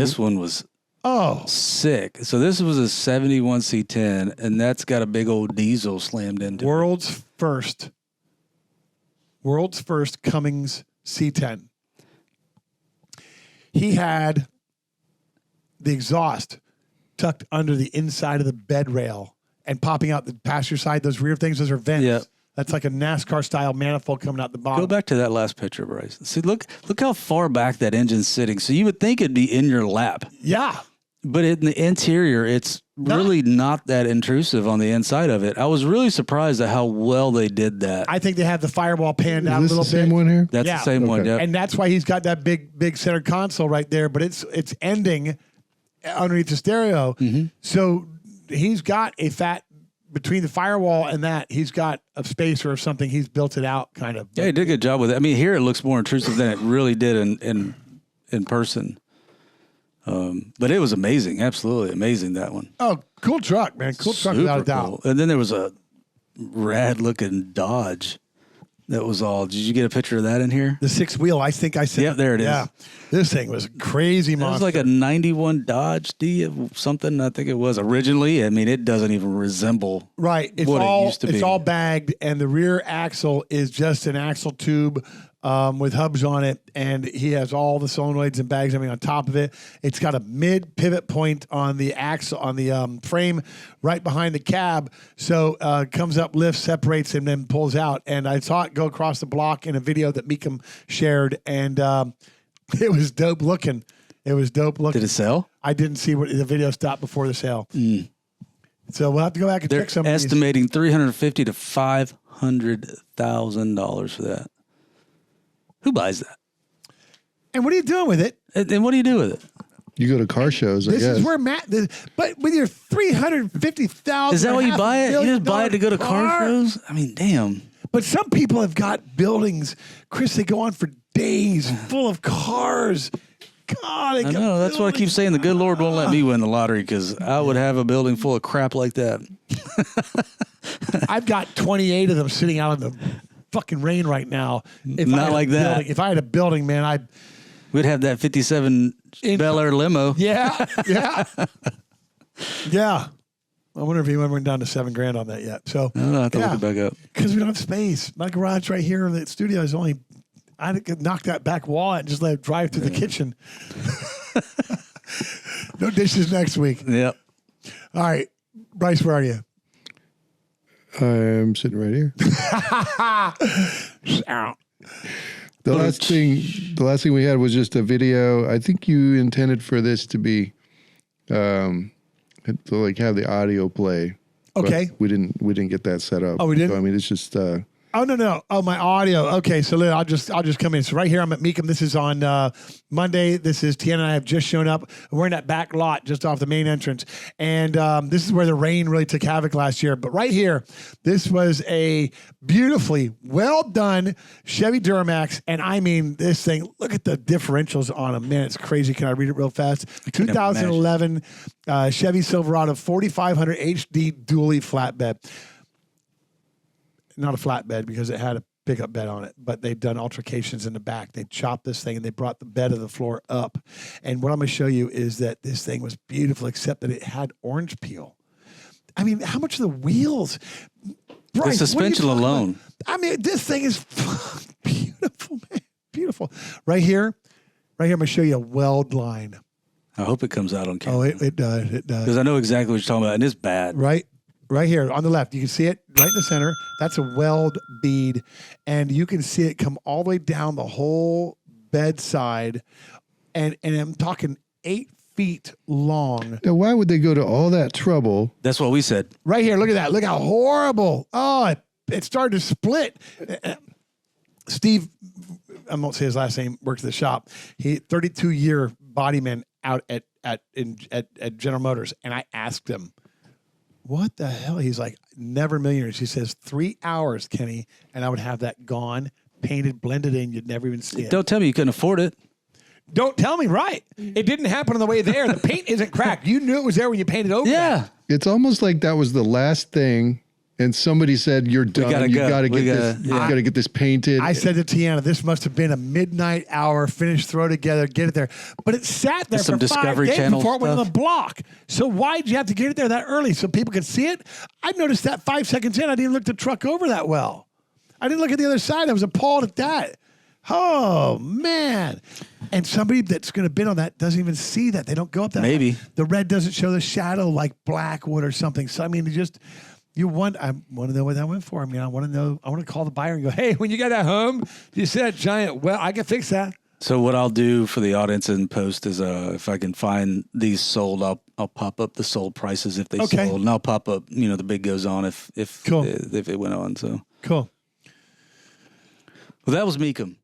this one was sick. So this was a 71 C10, and that's got a big old diesel slammed into World's first Cummins C10. He had the exhaust tucked under the inside of the bed rail and popping out the passenger side. Those rear things, those are vents. Yep. That's like a NASCAR style manifold coming out the bottom. Go back to that last picture, Bryce. See, look how far back that engine's sitting. So you would think it'd be in your lap. Yeah. But in the interior, it's really not that intrusive on the inside of it. I was really surprised at how well they did that. I think they have the firewall panned out a little bit. Is this the same one here? That's the same one, yeah. And that's why he's got that big center console right there, but it's ending underneath the stereo. Mm-hmm. So he's got a between the firewall and that, he's got a spacer or something. He's built it out kind of. Yeah, he did a good job with it. I mean, here it looks more intrusive than it really did in person. But it was amazing. Absolutely amazing, that one. Oh, cool truck, man. Cool truck without a doubt. Cool. And then there was a rad looking Dodge. That was all. Did you get a picture of that in here? The 6-wheel, I think I said. Yeah, there it is. Yeah. This thing was crazy monster. It was like a 91 Dodge D something, I think it was originally. I mean, it doesn't even resemble right. It's what all, it used to be. It's all bagged, and the rear axle is just an axle tube with hubs on it, and he has all the solenoids and bags, on top of it. It's got a mid pivot point on the axle, on the frame right behind the cab. So it comes up, lifts, separates, and then pulls out. And I saw it go across the block in a video that Meekum shared, and it was dope looking. Did it sell? I didn't see what the video stopped before the sale. So we'll have to go back and check some of these. They're estimating $350,000 to $500,000 for that. Who buys that? And what are you doing with it? And what do you do with it? You go to car shows, I guess. This is where but with your $350,000. Is that why you buy it? You just buy it to go to car car shows? I mean, damn. But some people have got buildings, Chris, they go on for days full of cars. God, I know. That's why I keep saying the good Lord won't let me win the lottery, because I would have a building full of crap like that. I've got 28 of them sitting out in the fucking rain right now. Not like that. If I had a building, man, we'd have that 57 Bel Air limo. Yeah. Yeah. I wonder if he went down to $7,000 on that yet. So I don't know, I have to look it back up. Because we don't have space. My garage right here in the studio is only, I could knock that back wall out and just let it drive through the kitchen. No dishes next week. Yep. All right. Bryce, where are you? I'm sitting right here. The last thing we had was just a video. I think you intended for this to be, to like have the audio play. Okay. We didn't get that set up. Oh, we didn't? So, I mean, it's just. Oh, no. Oh, my audio. Okay, so I'll just come in. So right here, I'm at Meekum. This is on Monday. This is Tiana and I have just shown up. We're in that back lot just off the main entrance. And this is where the rain really took havoc last year. But right here, this was a beautifully well done Chevy Duramax. And I mean, this thing, look at the differentials on them. Man, it's crazy. Can I read it real fast? 2011 Chevy Silverado 4500 HD dually flatbed. Not a flatbed because it had a pickup bed on it, but they've done altercations in the back. They chopped this thing and they brought the bed of the floor up. And what I'm going to show you is that this thing was beautiful, except that it had orange peel. I mean, how much of the wheels? Bryce, the suspension alone. About? I mean, this thing is beautiful, man. Beautiful. Right here, I'm going to show you a weld line. I hope it comes out on camera. Oh, it does. It does. Because I know exactly what you're talking about, and it's bad. Right here on the left. You can see it right in the center. That's a weld bead. And you can see it come all the way down the whole bedside. And I'm talking 8 feet long. Now, why would they go to all that trouble? That's what we said. Right here. Look at that. Look how horrible. Oh, it started to split. Steve, I won't say his last name, works at the shop. He 32-year bodyman out at General Motors. And I asked him, what the hell? He's like, never millionaires. He says 3 hours, Kenny, and I would have that gone, painted, blended in. You'd never even see it. Don't tell me you couldn't afford it. Don't tell me, right. It didn't happen on the way there. The paint isn't cracked. You knew it was there when you painted over. Yeah. It's almost like that was the last thing and somebody said, "You're done. gotta You go. got to We get gotta- this. yeah. You got to get this painted." I said to Tiana, this must have been a midnight hour, finish, throw together, get it there. But it sat there Some for 5 Discovery days Channel before it went on the stuff. block. So why'd you have to get it there that early so people could see it? I noticed that 5 seconds in, I didn't look the truck over that well. I didn't look at the other side. I was appalled at that. Oh, man. And somebody that's going to bid on that doesn't even see that. They don't go up that Maybe. high. The red doesn't show the shadow like black would or something. So, I mean, I want to know what that went for. I mean, I want to call the buyer and go, hey, when you get that home, you see that giant, well, I can fix that. So what I'll do for the audience in post is, if I can find these sold, I'll pop up the sold prices if they Okay. sold, and I'll pop up, the bid goes on if Cool. if it went on. So Cool. well, that was Meekum.